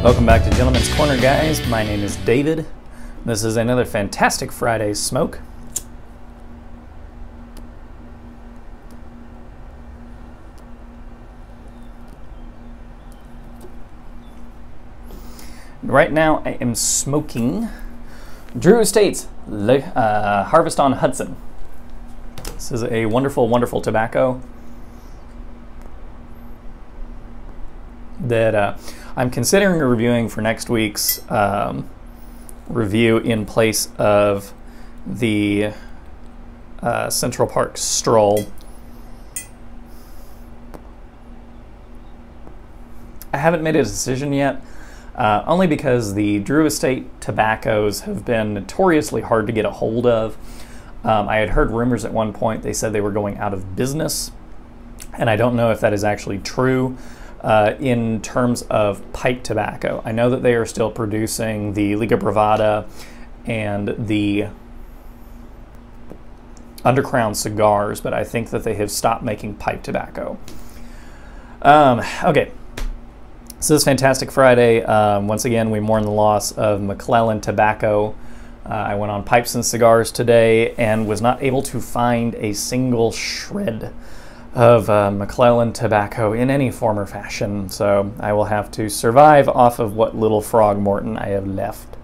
Welcome back to Gentleman's Corner, guys. My name is David. This is another fantastic Friday smoke. Right now I am smoking Drew Estates Harvest on Hudson. This is a wonderful, wonderful tobacco that I'm considering reviewing for next week's review in place of the Central Park Stroll. I haven't made a decision yet, only because the Drew Estate tobaccos have been notoriously hard to get a hold of. I had heard rumors at one point they said they were going out of business, and I don't know if that is actually true. In terms of pipe tobacco, I know that they are still producing the Liga Privada and the Undercrown cigars, but I think that they have stopped making pipe tobacco. Okay, so this fantastic Friday, once again, we mourn the loss of McClelland Tobacco. I went on Pipes and Cigars today and was not able to find a single shred of McClelland tobacco in any form or fashion, so I will have to survive off of what little frog Morton I have left.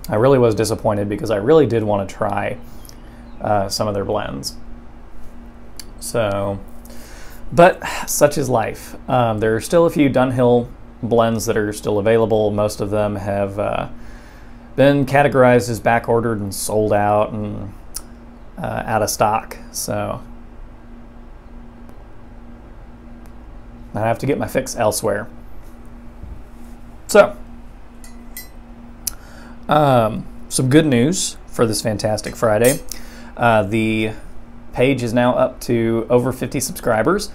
I really was disappointed because I really did want to try some of their blends. So, but such is life. There are still a few Dunhill blends that are still available. Most of them have been categorized as back ordered and sold out and out of stock, so I have to get my fix elsewhere. So some good news for this fantastic Friday. The page is now up to over 50 subscribers.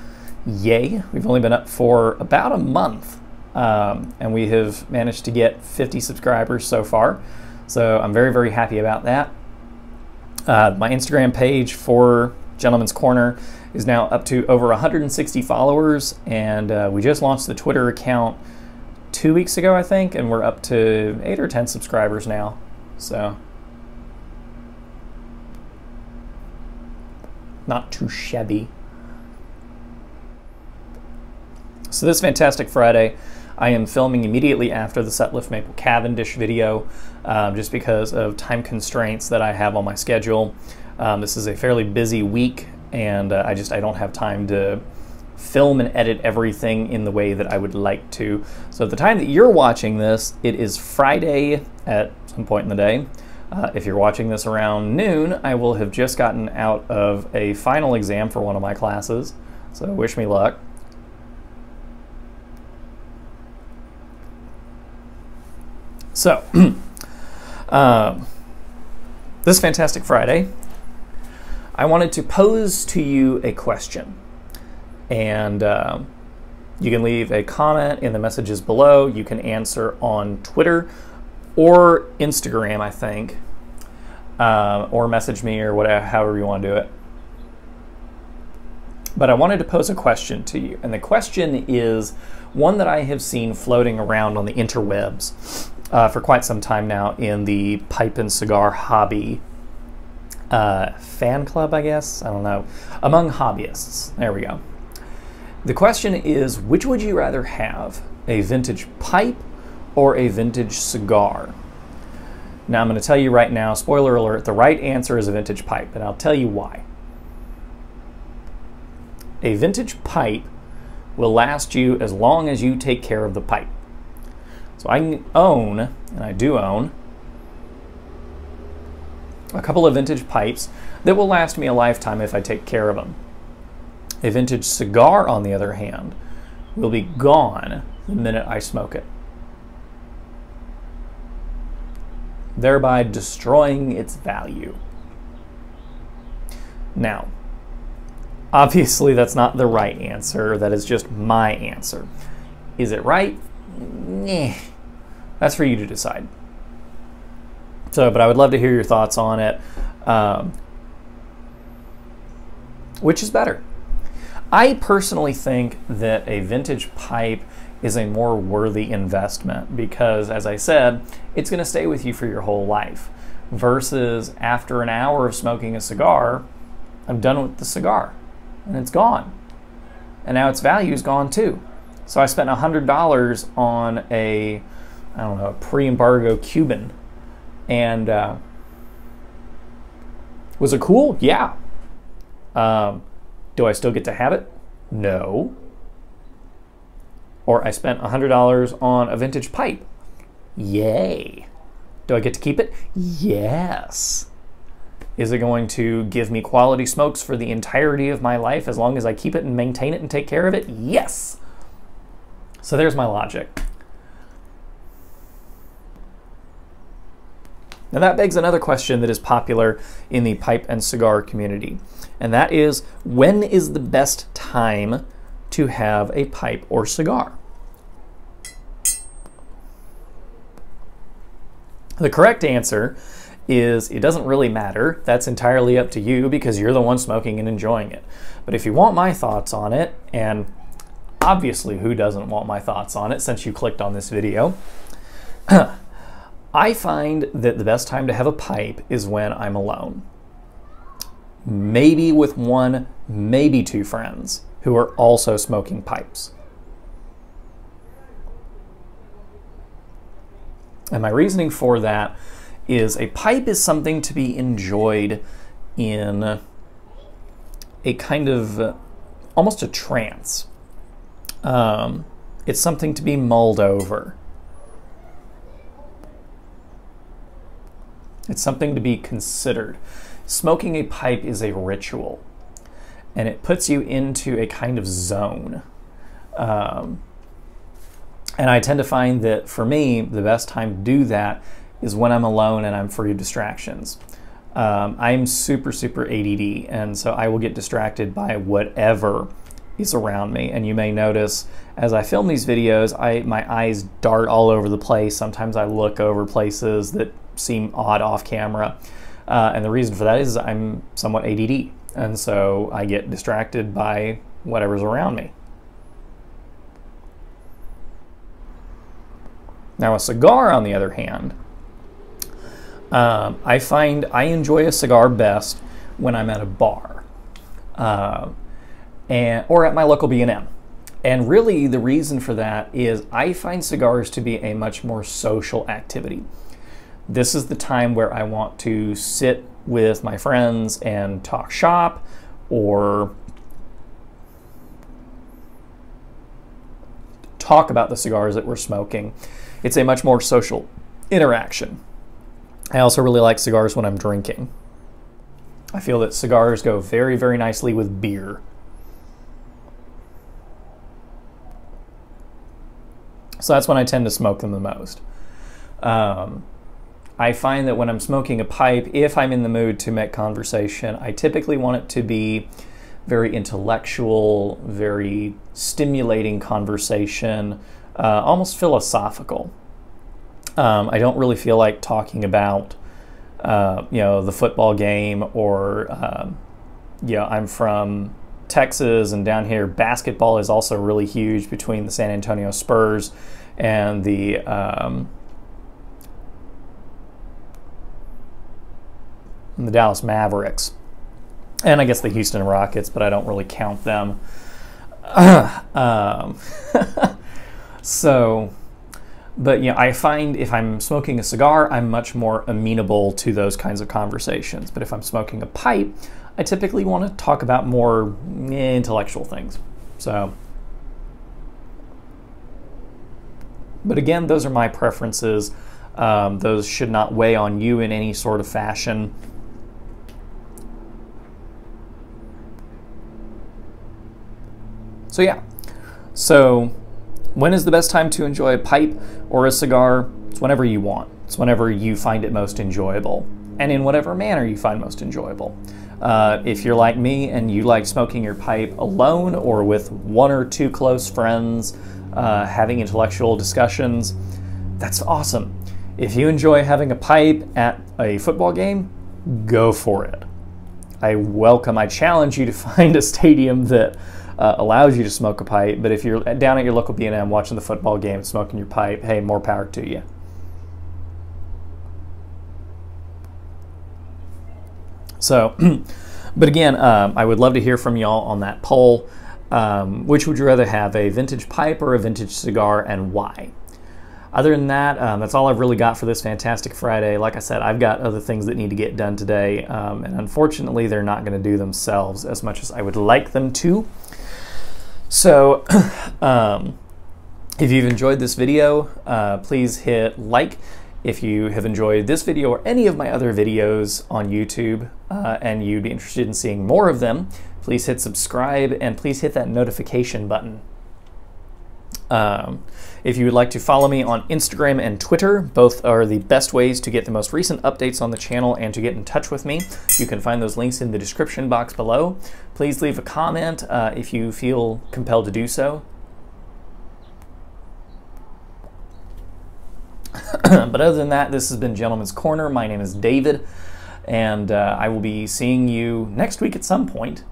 Yay! We've only been up for about a month. And we have managed to get 50 subscribers so far, so I'm very, very happy about that. My Instagram page for Gentleman's Corner is now up to over 160 followers, and we just launched the Twitter account 2 weeks ago, I think, and we're up to 8 or 10 subscribers now. So not too shabby. So this fantastic Friday, I am filming immediately after the Sutliff Maple Cavendish video, just because of time constraints that I have on my schedule. This is a fairly busy week, and I don't have time to film and edit everything in the way that I would like to. So at the time that you're watching this, it is Friday at some point in the day. If you're watching this around noon, I will have just gotten out of a final exam for one of my classes, so wish me luck. So, this fantastic Friday, I wanted to pose to you a question, and you can leave a comment in the messages below. You can answer on Twitter or Instagram, I think, or message me or whatever, however you want to do it. But I wanted to pose a question to you, and the question is one that I have seen floating around on the interwebs for quite some time now in the pipe and cigar hobby fan club, I guess, I don't know, among hobbyists. There we go. The question is, which would you rather have, a vintage pipe or a vintage cigar? Now I'm going to tell you right now, spoiler alert, the right answer is a vintage pipe, and I'll tell you why. A vintage pipe will last you as long as you take care of the pipe. So I can own, and I do own, a couple of vintage pipes that will last me a lifetime if I take care of them. A vintage cigar, on the other hand, will be gone the minute I smoke it, thereby destroying its value. Now, obviously that's not the right answer, that is just my answer. Is it right? Nah, that's for you to decide. So, but I would love to hear your thoughts on it. Which is better? I personally think that a vintage pipe is a more worthy investment because, as I said, it's going to stay with you for your whole life. Versus after an hour of smoking a cigar, I'm done with the cigar and it's gone. And now its value is gone too. So I spent $100 on a, I don't know, a pre-embargo Cuban. And was it cool? Yeah. Do I still get to have it? No. Or I spent $100 on a vintage pipe. Yay. Do I get to keep it? Yes. Is it going to give me quality smokes for the entirety of my life as long as I keep it and maintain it and take care of it? Yes. So there's my logic. Now that begs another question that is popular in the pipe and cigar community, and that is, when is the best time to have a pipe or cigar? The correct answer is it doesn't really matter. That's entirely up to you because you're the one smoking and enjoying it. But if you want my thoughts on it, and obviously who doesn't want my thoughts on it since you clicked on this video, I find that the best time to have a pipe is when I'm alone. Maybe with one, maybe two friends who are also smoking pipes. And my reasoning for that is a pipe is something to be enjoyed in a kind of almost a trance. It's something to be mulled over. It's something to be considered. Smoking a pipe is a ritual, and it puts you into a kind of zone. And I tend to find that for me, the best time to do that is when I'm alone and I'm free of distractions. I'm super ADD, and so I will get distracted by whatever is around me. And you may notice as I film these videos, my eyes dart all over the place. Sometimes I look over places that seem odd off camera. And the reason for that is I'm somewhat ADD, and so I get distracted by whatever's around me. Now a cigar, on the other hand, I find I enjoy a cigar best when I'm at a bar or at my local B&M. And really the reason for that is I find cigars to be a much more social activity. This is the time where I want to sit with my friends and talk shop or talk about the cigars that we're smoking. It's a much more social interaction. I also really like cigars when I'm drinking. I feel that cigars go very nicely with beer. So that's when I tend to smoke them the most. I find that when I'm smoking a pipe, if I'm in the mood to make conversation, I typically want it to be very intellectual, very stimulating conversation, almost philosophical. I don't really feel like talking about, the football game or, I'm from Texas, and down here basketball is also really huge between the San Antonio Spurs and the Dallas Mavericks, and I guess the Houston Rockets, but I don't really count them. But I find if I'm smoking a cigar, I'm much more amenable to those kinds of conversations. But if I'm smoking a pipe, I typically want to talk about more intellectual things. So, but again, those are my preferences. Those should not weigh on you in any sort of fashion. So yeah, so when is the best time to enjoy a pipe or a cigar? It's whenever you want. It's whenever you find it most enjoyable, and in whatever manner you find most enjoyable. If you're like me and you like smoking your pipe alone or with one or two close friends, having intellectual discussions, that's awesome. If you enjoy having a pipe at a football game, go for it. I challenge you to find a stadium that allows you to smoke a pipe. But if you're down at your local B&M watching the football game, smoking your pipe, hey, more power to you. So, but again, I would love to hear from y'all on that poll. Which would you rather have, a vintage pipe or a vintage cigar, and why? Other than that, that's all I've really got for this fantastic Friday. Like I said, I've got other things that need to get done today, and unfortunately, they're not going to do themselves as much as I would like them to. So, if you've enjoyed this video, please hit like. If you have enjoyed this video or any of my other videos on YouTube and you'd be interested in seeing more of them, please hit subscribe and please hit that notification button. If you would like to follow me on Instagram and Twitter, both are the best ways to get the most recent updates on the channel and to get in touch with me. You can find those links in the description box below. Please leave a comment if you feel compelled to do so. But other than that, this has been Gentleman's Corner. My name is David, and I will be seeing you next week at some point.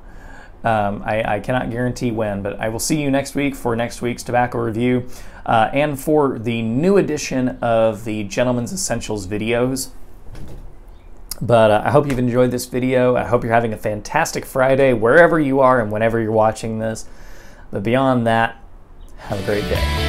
I cannot guarantee when, but I will see you next week for next week's tobacco review and for the new edition of the Gentleman's Essentials videos. But I hope you've enjoyed this video. I hope you're having a fantastic Friday wherever you are and whenever you're watching this. But beyond that, have a great day.